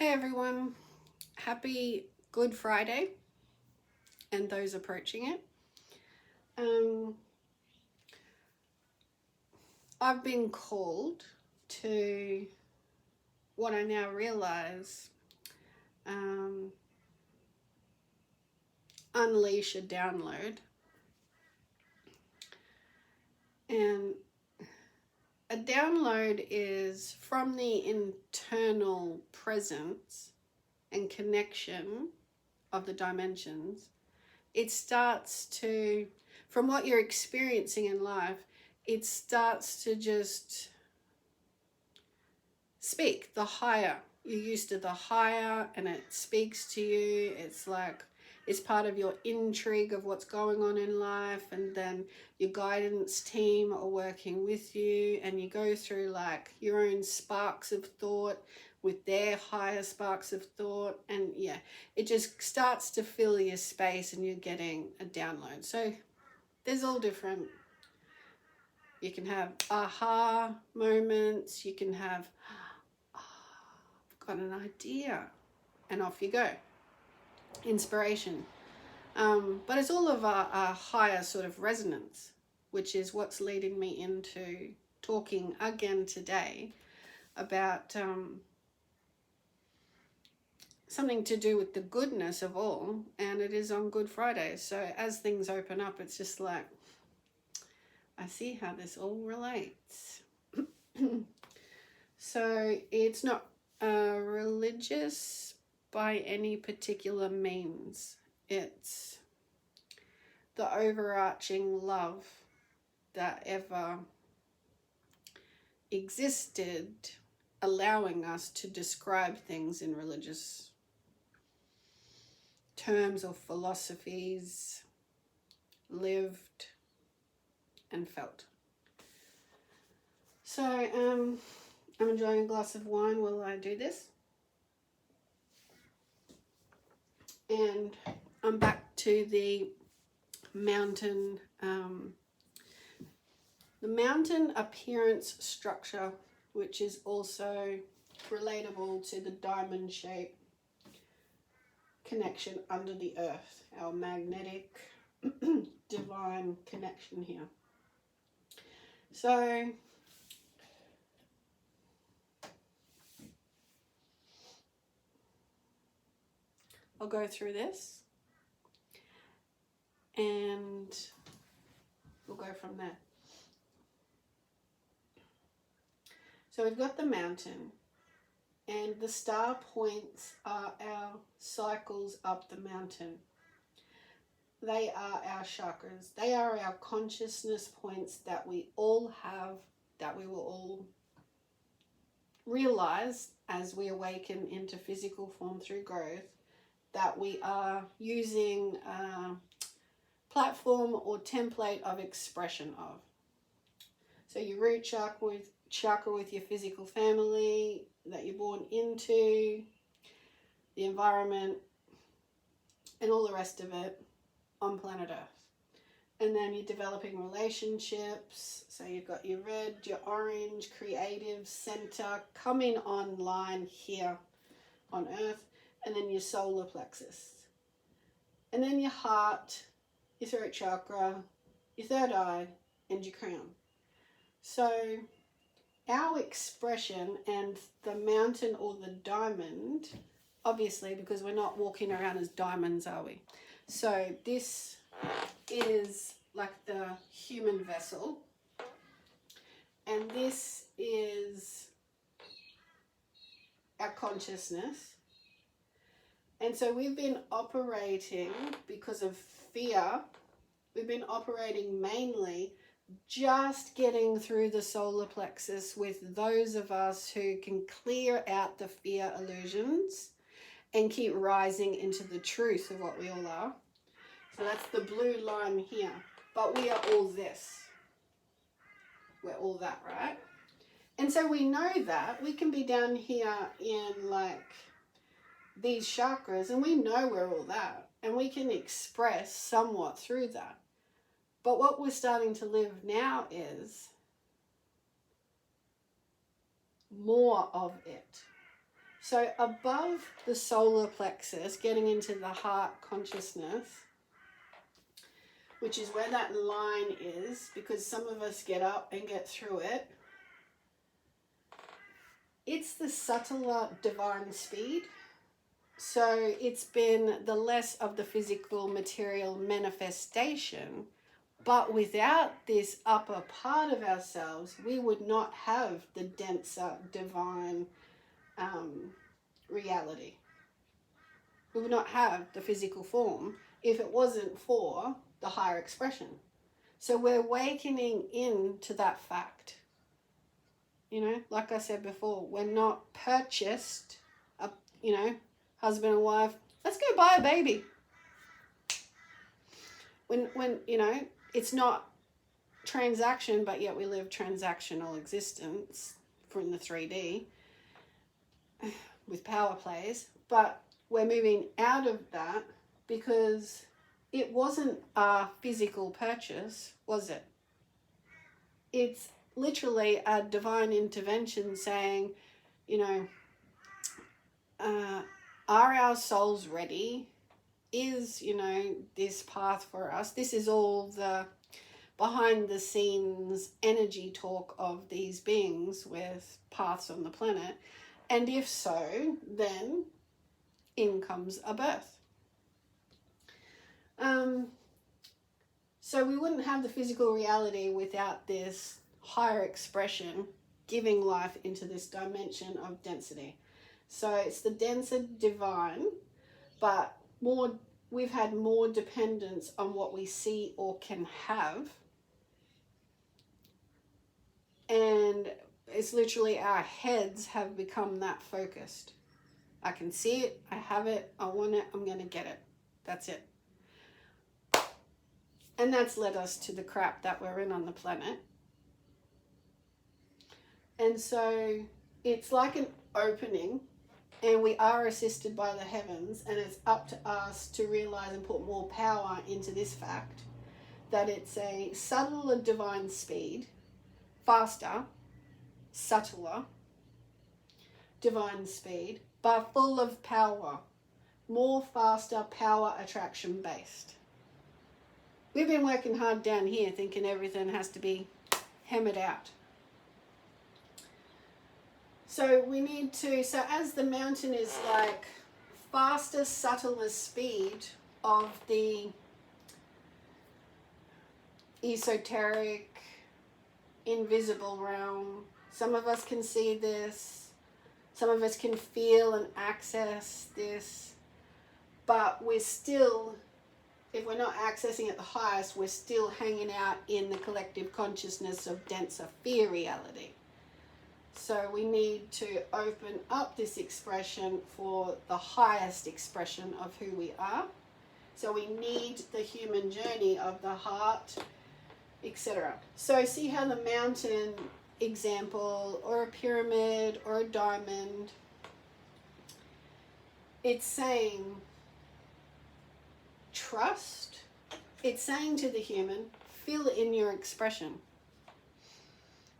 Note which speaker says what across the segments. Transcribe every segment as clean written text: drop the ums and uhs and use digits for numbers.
Speaker 1: Hey everyone, happy Good Friday and those approaching it. I've been called to what I now realize unleash a download, and a download is from the internal presence and connection of the dimensions. It starts to, from what you're experiencing in life, it starts to just speak the higher. You're used to the higher and it speaks to you. It's like it's part of your intrigue of what's going on in life, and then your guidance team are working with you, and you go through like your own sparks of thought with their higher sparks of thought, and yeah, it just starts to fill your space and you're getting a download. So there's all different. You can have aha moments, you can have I've got an idea, and off you go. Inspiration. But it's all of a higher sort of resonance, which is what's leading me into talking again today about something to do with the goodness of all, and it is on Good Friday. So as things open up, it's just like, I see how this all relates. So it's not religious by any particular means. It's the overarching love that ever existed, allowing us to describe things in religious terms or philosophies, lived and felt. So I'm enjoying a glass of wine while I do this. And I'm back to the mountain appearance structure, which is also relatable to the diamond shape connection under the earth, our magnetic divine connection here. So I'll go through this and we'll go from there. So we've got the mountain, and the star points are our cycles up the mountain. They are our chakras. They are our consciousness points that we all have, that we will all realize as we awaken into physical form through growth, that we are using a platform or template of expression of. So your root chakra with your physical family that you're born into, the environment, and all the rest of it on planet Earth. And then you're developing relationships. So you've got your red, your orange, creative, center coming online here on Earth. And then your solar plexus. And then your heart, your throat chakra, your third eye, and your crown. So our expression and the mountain or the diamond, obviously, because we're not walking around as diamonds, are we? So this is like the human vessel, and this is our consciousness. And so we've been operating, because of fear, we've been operating mainly just getting through the solar plexus with those of us who can clear out the fear illusions and keep rising into the truth of what we all are. So that's the blue line here. But we are all this. We're all that, right? And so we know that we can be down here in like these chakras, and we know we're all that, and we can express somewhat through that. But what we're starting to live now is more of it. So above the solar plexus, getting into the heart consciousness, which is where that line is, because some of us get up and get through it, it's the subtler divine speed. So it's been the less of the physical material manifestation, but without this upper part of ourselves, we would not have the denser divine reality. We would not have the physical form if it wasn't for the higher expression. So we're awakening into that fact. You know, like I said before, we're not purchased, husband and wife, let's go buy a baby. When it's not transaction, but yet we live transactional existence from the 3D with power plays. But we're moving out of that because it wasn't a physical purchase, was it? It's literally a divine intervention saying, are our souls ready? Is, this path for us? This is all the behind the scenes energy talk of these beings with paths on the planet. And if so, then in comes a birth. So we wouldn't have the physical reality without this higher expression giving life into this dimension of density. So it's the denser divine, but we've had more dependence on what we see or can have. And it's literally our heads have become that focused. I can see it, I have it, I want it, I'm going to get it. That's it. And that's led us to the crap that we're in on the planet. And so it's like an opening, and we are assisted by the heavens, and it's up to us to realize and put more power into this fact that it's a subtler divine speed, faster, subtler divine speed, but full of power, more faster power attraction based. We've been working hard down here thinking everything has to be hammered out. So we need to, so as the mountain is like faster, subtler speed of the esoteric, invisible realm, some of us can see this, some of us can feel and access this, but we're still, if we're not accessing at the highest, we're still hanging out in the collective consciousness of denser fear reality. So we need to open up this expression for the highest expression of who we are. So we need the human journey of the heart, etc. So see how the mountain example, or a pyramid, or a diamond, it's saying trust. It's saying to the human, fill in your expression.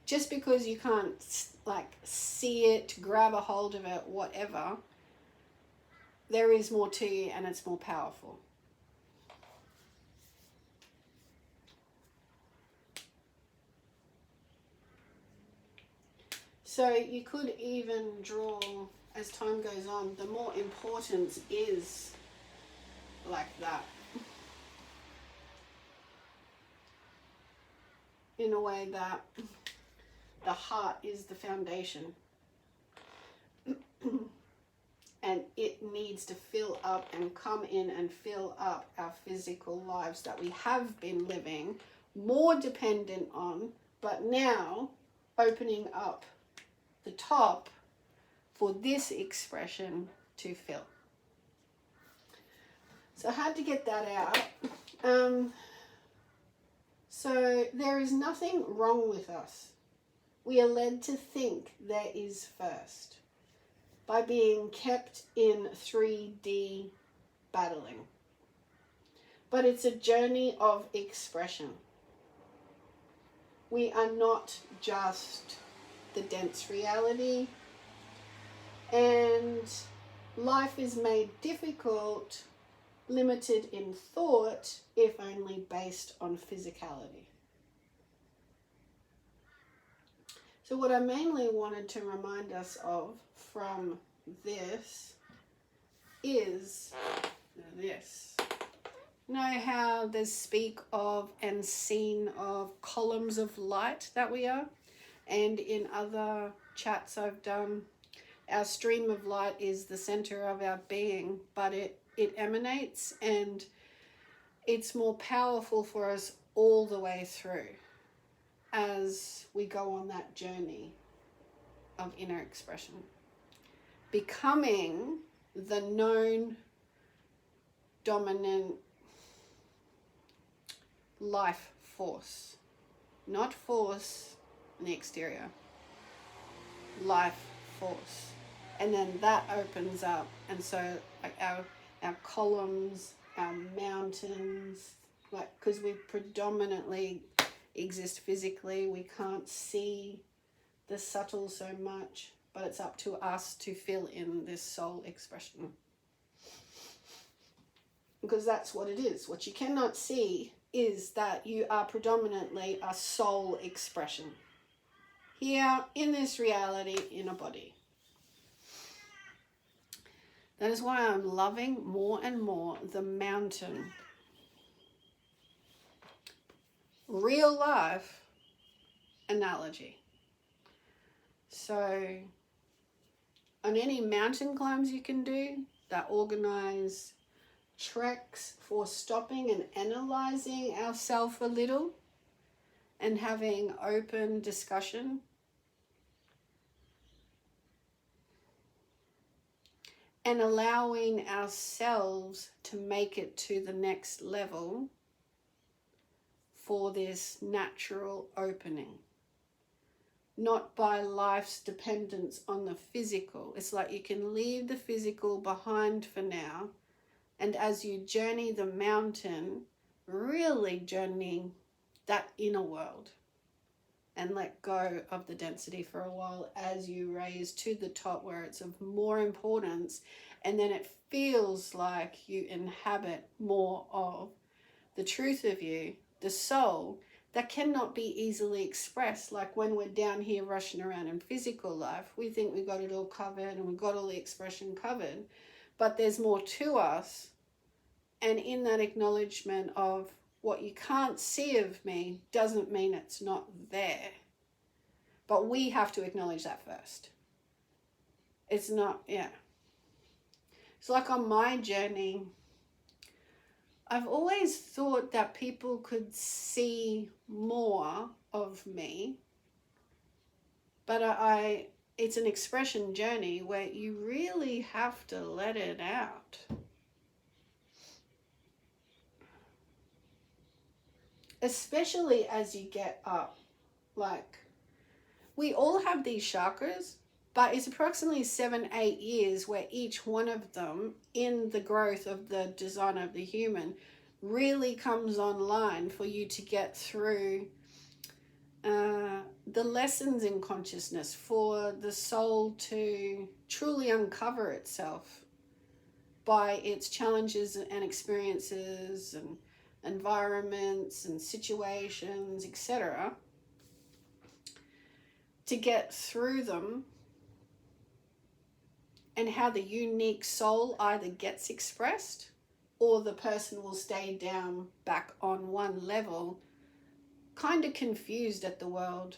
Speaker 1: Just because you can't see it, grab a hold of it, whatever, there is more to you and it's more powerful. So you could even draw, as time goes on, the more importance is like that. In a way that the heart is the foundation. And it needs to fill up and come in and fill up our physical lives that we have been living, more dependent on, but now opening up the top for this expression to fill. So I had to get that out. So there is nothing wrong with us. We are led to think there is first by being kept in 3D battling. But it's a journey of expression. We are not just the dense reality. And life is made difficult, limited in thought, if only based on physicality. So what I mainly wanted to remind us of from this is this. You know how there's speak of and seen of columns of light that we are? And in other chats I've done, our stream of light is the center of our being, but it emanates, and it's more powerful for us all the way through as we go on that journey of inner expression. Becoming the known dominant life force. Not force in the exterior. Life force. And then that opens up, and so like our columns, our mountains, like, because we predominantly exist physically, we can't see the subtle so much, but it's up to us to fill in this soul expression, because that's what it is. What you cannot see is that you are predominantly a soul expression here in this reality, in a body. That is why I'm loving more and more the mountain. Real life analogy. So on any mountain climbs you can do that organize treks for stopping and analyzing ourselves a little and having open discussion, and allowing ourselves to make it to the next level for this natural opening. Not by life's dependence on the physical. It's like you can leave the physical behind for now, and as you journey the mountain, really journeying that inner world, and let go of the density for a while as you raise to the top where it's of more importance, and then it feels like you inhabit more of the truth of you, the soul, that cannot be easily expressed. Like when we're down here rushing around in physical life, we think we got it all covered and we got all the expression covered, but there's more to us. And in that acknowledgement of what you can't see of me doesn't mean it's not there. But we have to acknowledge that first. It's not, yeah. It's like on my journey, I've always thought that people could see more of me, but it's an expression journey where you really have to let it out. Especially as you get up. Like, we all have these chakras, but it's approximately 7-8 years where each one of them, in the growth of the design of the human, really comes online for you to get through the lessons in consciousness, for the soul to truly uncover itself by its challenges and experiences and environments and situations, etc., to get through them, and how the unique soul either gets expressed or the person will stay down back on one level, kind of confused at the world.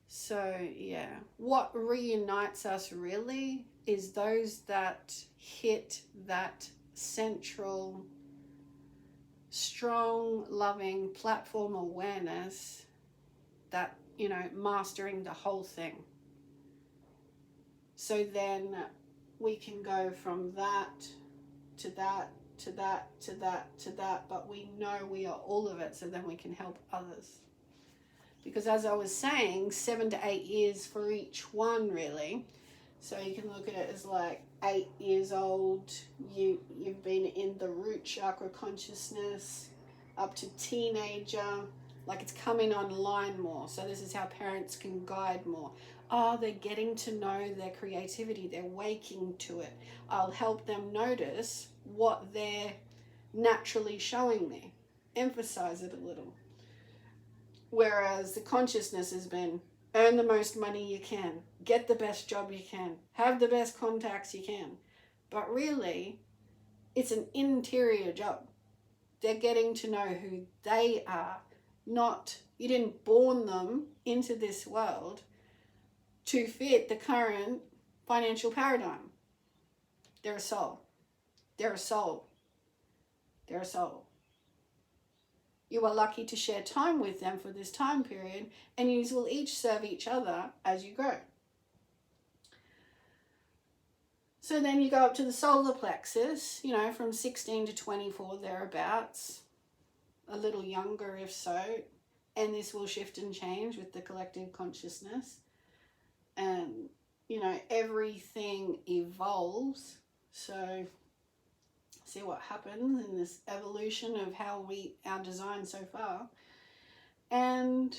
Speaker 1: So yeah, what reunites us really is those that hit that central, strong, loving platform awareness, that, you know, mastering the whole thing. So then we can go from that to that, to that, to that, to that, but we know we are all of it, so then we can help others. Because as I was saying, 7 to 8 years for each one, really. So you can look at it as like 8 years old, you've been in the root chakra consciousness, up to teenager, like it's coming online more. So this is how parents can guide more. they're getting to know their creativity. They're waking to it. I'll help them notice what they're naturally showing me. Emphasize it a little. Whereas the consciousness has been, earn the most money you can, get the best job you can, have the best contacts you can. But really, it's an interior job. They're getting to know who they are. Not, you didn't born them into this world to fit the current financial paradigm. They're a soul. They're a soul. They're a soul. You are lucky to share time with them for this time period, and you will each serve each other as you grow. So then you go up to the solar plexus, you know, from 16 to 24 thereabouts, a little younger if so, and this will shift and change with the collective consciousness. And, you know, everything evolves. So see what happens in this evolution of how our design so far. And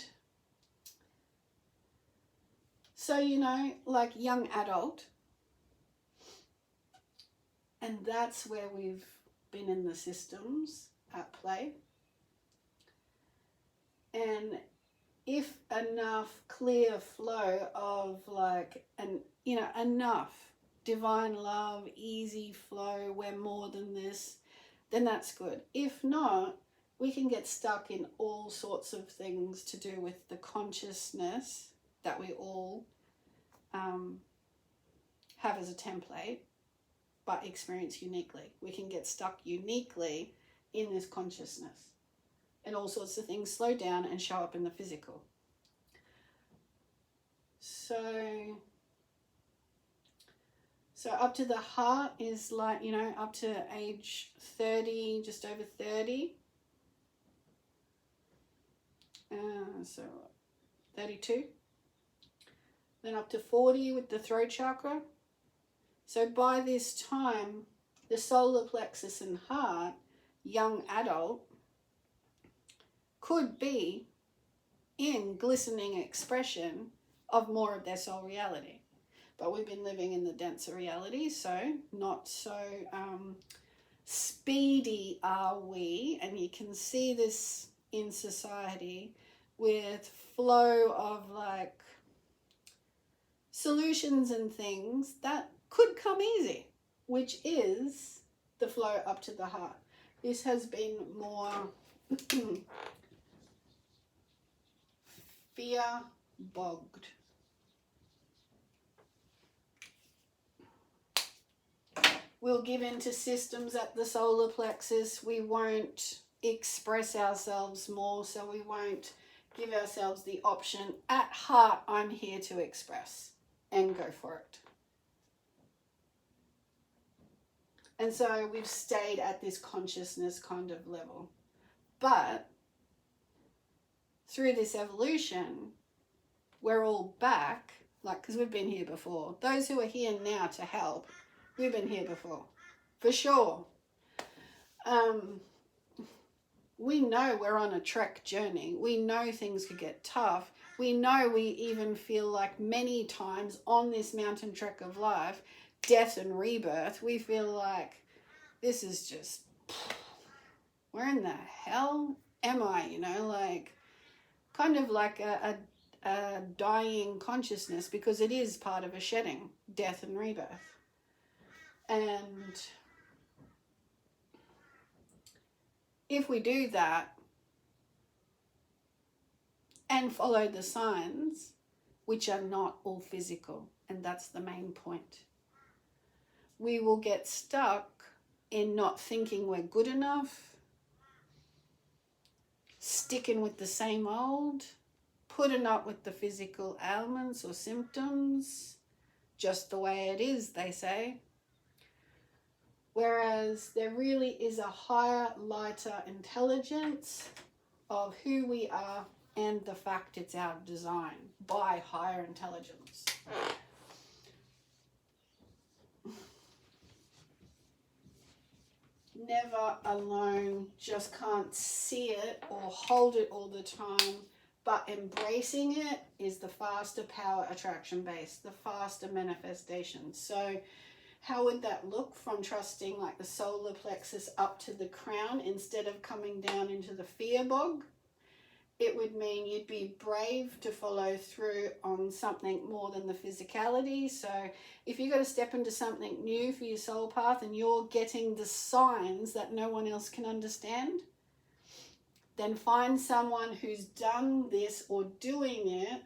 Speaker 1: so, you know, like young adult, and that's where we've been in the systems at play. And if enough clear flow of like, enough divine love, easy flow, we're more than this, then that's good. If not, we can get stuck in all sorts of things to do with the consciousness that we all have as a template, but experience uniquely. We can get stuck uniquely in this consciousness, and all sorts of things slow down and show up in the physical. So up to the heart is like, you know, up to age 30, just over 30. So 32. Then up to 40 with the throat chakra. So by this time, the solar plexus and heart, young adult, could be in glistening expression of more of their soul reality. But we've been living in the denser reality, so not so speedy are we. And you can see this in society with flow of like solutions and things that could come easy, which is the flow up to the heart. This has been more fear bogged. We'll give in to systems at the solar plexus. We won't express ourselves more, so we won't give ourselves the option. At heart, I'm here to express and go for it. And so we've stayed at this consciousness kind of level. But through this evolution, we're all back, like, because we've been here before. Those who are here now to help, we've been here before, for sure. We know we're on a trek journey. We know things could get tough. We know we even feel like many times on this mountain trek of life, death and rebirth, we feel like this is just, where in the hell am I? You know, like kind of like a dying consciousness, because it is part of a shedding, death and rebirth. And if we do that and follow the signs, which are not all physical, and that's the main point, we will get stuck in not thinking we're good enough, sticking with the same old, putting up with the physical ailments or symptoms, just the way it is, they say. Whereas there really is a higher, lighter intelligence of who we are and the fact it's our design by higher intelligence. Never alone, just can't see it or hold it all the time, But embracing it is the faster power attraction base, the faster manifestation. So how would that look from trusting like the solar plexus up to the crown instead of coming down into the fear bog? It would mean you'd be brave to follow through on something more than the physicality. So if you've got to step into something new for your soul path and you're getting the signs that no one else can understand, then find someone who's done this or doing it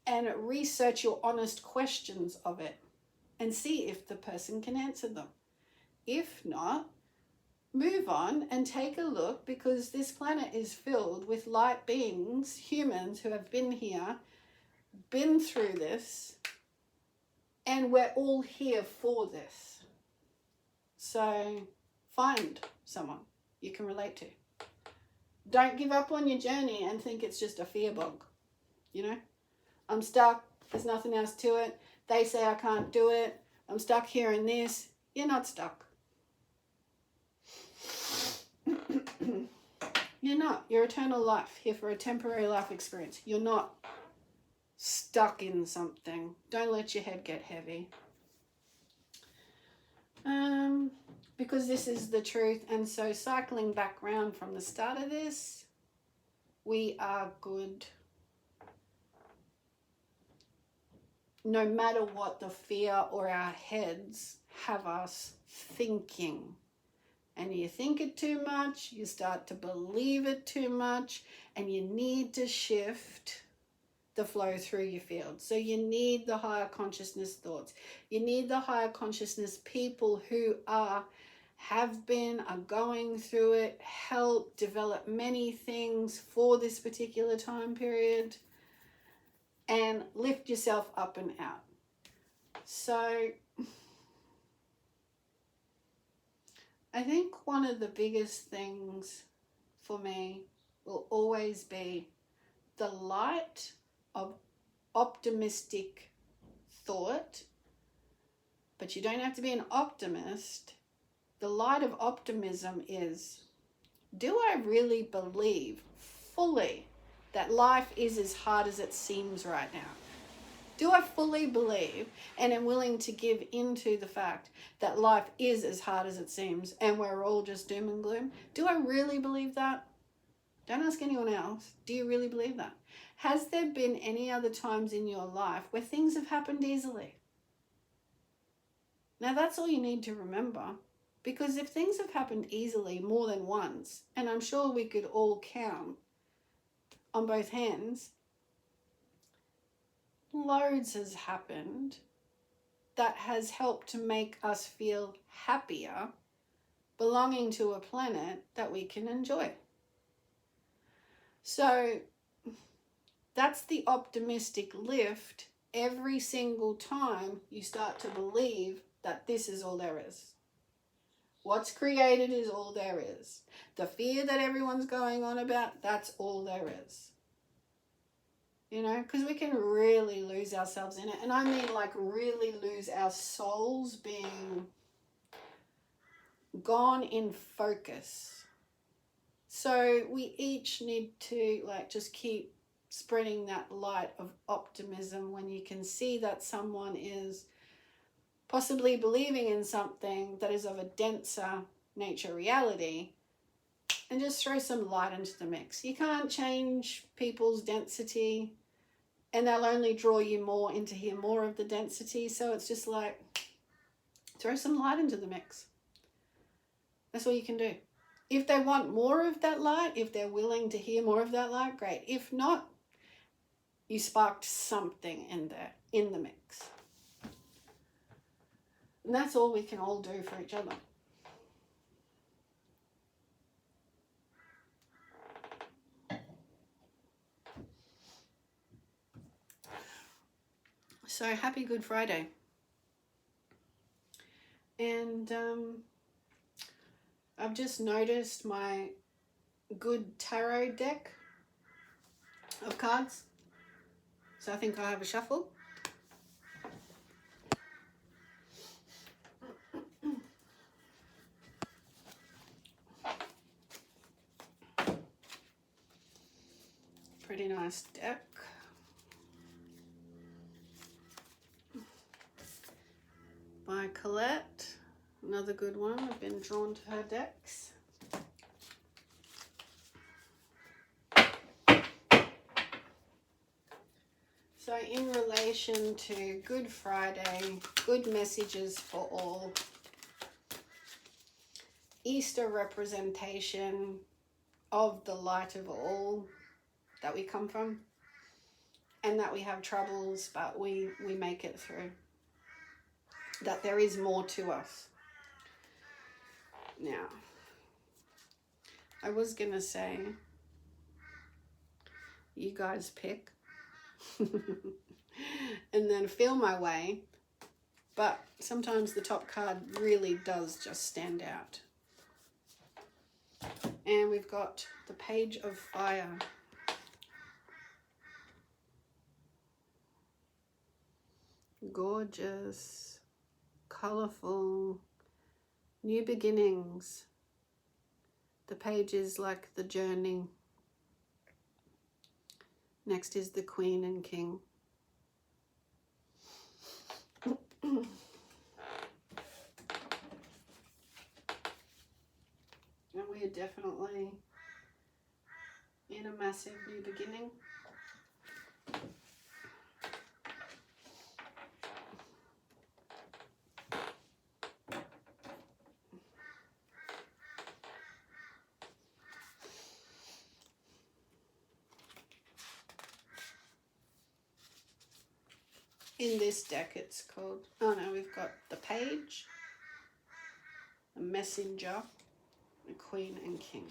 Speaker 1: and research your honest questions of it and see if the person can answer them. If not, move on and take a look, because this planet is filled with light beings, humans who have been here, been through this, and we're all here for this. So find someone you can relate to. Don't give up on your journey and think it's just a fear bog. You know, I'm stuck, there's nothing else to it. They say I can't do it. I'm stuck here in this. You're not stuck. You're not. You're eternal life, here for a temporary life experience. You're not stuck in something. Don't let your head get heavy. Because this is the truth. And so cycling back round from the start of this, we are good. No matter what the fear or our heads have us thinking. And you think it too much, you start to believe it too much, and you need to shift the flow through your field. So you need the higher consciousness thoughts. You need the higher consciousness people who have been, are going through it, help develop many things for this particular time period, and lift yourself up and out. So I think one of the biggest things for me will always be the light of optimistic thought. But you don't have to be an optimist. The light of optimism is, do I really believe fully that life is as hard as it seems right now? Do I fully believe and am willing to give into the fact that life is as hard as it seems and we're all just doom and gloom? Do I really believe that? Don't ask anyone else. Do you really believe that? Has there been any other times in your life where things have happened easily? Now that's all you need to remember, because if things have happened easily more than once, and I'm sure we could all count on both hands, loads has happened that has helped to make us feel happier belonging to a planet that we can enjoy. So that's the optimistic lift every single time you start to believe that this is all there is. What's created is all there is. The fear that everyone's going on about, that's all there is. You know, because we can really lose ourselves in it. And I mean like really lose our souls being gone in focus. So we each need to like just keep spreading that light of optimism when you can see that someone is possibly believing in something that is of a denser nature reality, and just throw some light into the mix. You can't change people's density, and they'll only draw you more into hear more of the density. So it's just like, throw some light into the mix. That's all you can do. If they want more of that light, if they're willing to hear more of that light, great. If not, you sparked something in there, in the mix. And that's all we can all do for each other. So happy Good Friday. And I've just noticed my good tarot deck of cards. So I think I'll have a shuffle. pretty nice deck. By Colette. Another good one. I've been drawn to her decks. So in relation to Good Friday, good messages for all, Easter representation of the light of all that we come from, and that we have troubles, but we make it through. That there is more to us. Now, I was going to say, you guys pick, and then feel my way, but sometimes the top card really does just stand out. And we've got the Page of Fire. Gorgeous, colorful, new beginnings. The page is like the journey. Next is the Queen and King. And we are definitely in a massive new beginning. In this deck it's called, oh no, we've got the Page, the Messenger, the Queen and King.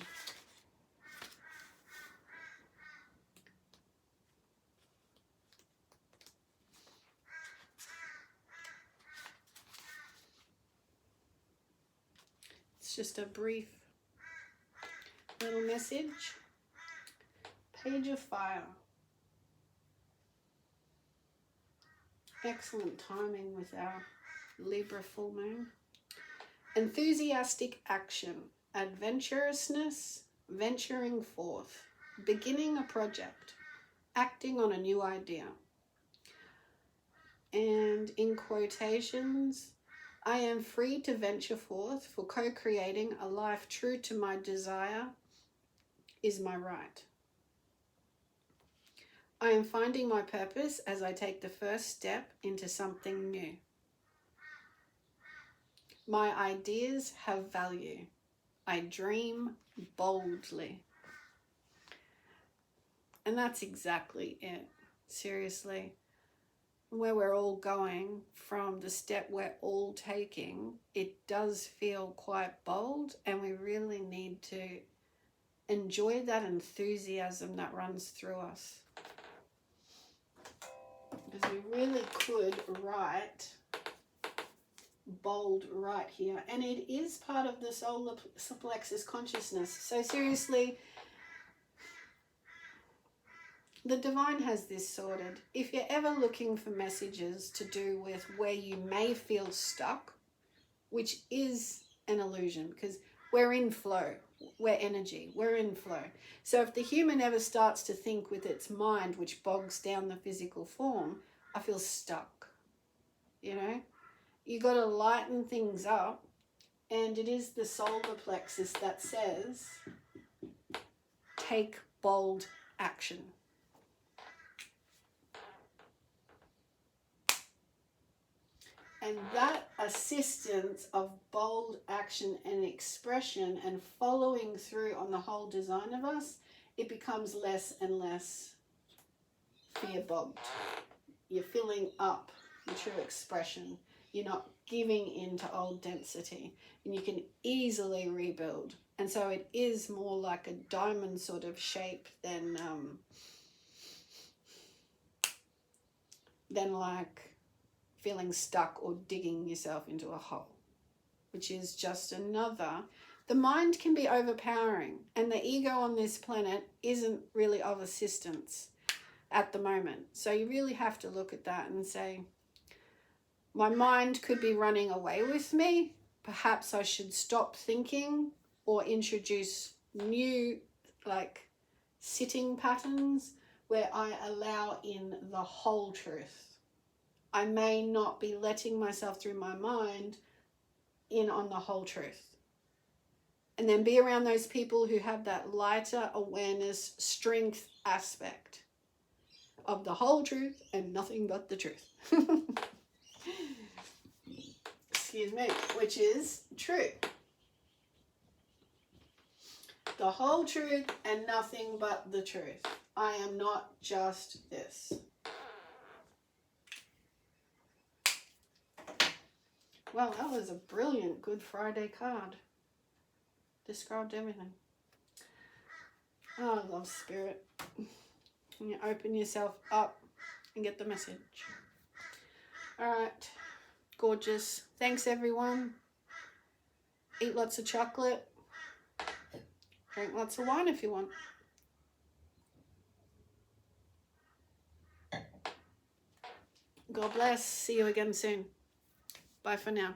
Speaker 1: It's just a brief little message. Page of Fire. Excellent timing with our Libra full moon. Enthusiastic action, adventurousness, venturing forth, beginning a project, acting on a new idea. And in quotations, I am free to venture forth for co-creating a life true to my desire is my right. I am finding my purpose as I take the first step into something new. My ideas have value. I dream boldly. And that's exactly it. Seriously. Where we're all going from the step we're all taking, it does feel quite bold, and we really need to enjoy that enthusiasm that runs through us. Because we really could write bold right here, and it is part of the solar plexus consciousness. So seriously, the divine has this sorted. If you're ever looking for messages to do with where you may feel stuck, which is an illusion, because we're in flow, we're energy, we're in flow. So if the human ever starts to think with its mind, which bogs down the physical form, I feel stuck. You know, you got to lighten things up, and it is the solar plexus that says, take bold action. And that assistance of bold action and expression and following through on the whole design of us, it becomes less and less fear-bogged. You're filling up your true expression. You're not giving in to old density. And you can easily rebuild. And so it is more like a diamond sort of shape than like feeling stuck or digging yourself into a hole, which is just another. The mind can be overpowering, and the ego on this planet isn't really of assistance at the moment. So you really have to look at that and say, my mind could be running away with me. Perhaps I should stop thinking or introduce new, like, sitting patterns where I allow in the whole truth. I may not be letting myself through my mind in on the whole truth. And then be around those people who have that lighter awareness, strength aspect of the whole truth and nothing but the truth. Excuse me, which is true. The whole truth and nothing but the truth. I am not just this. Well, that was a brilliant Good Friday card. Described everything. Oh, I love spirit. You open yourself up and get the message. All right. Gorgeous. Thanks, everyone. Eat lots of chocolate. Drink lots of wine if you want. God bless. See you again soon. Bye for now.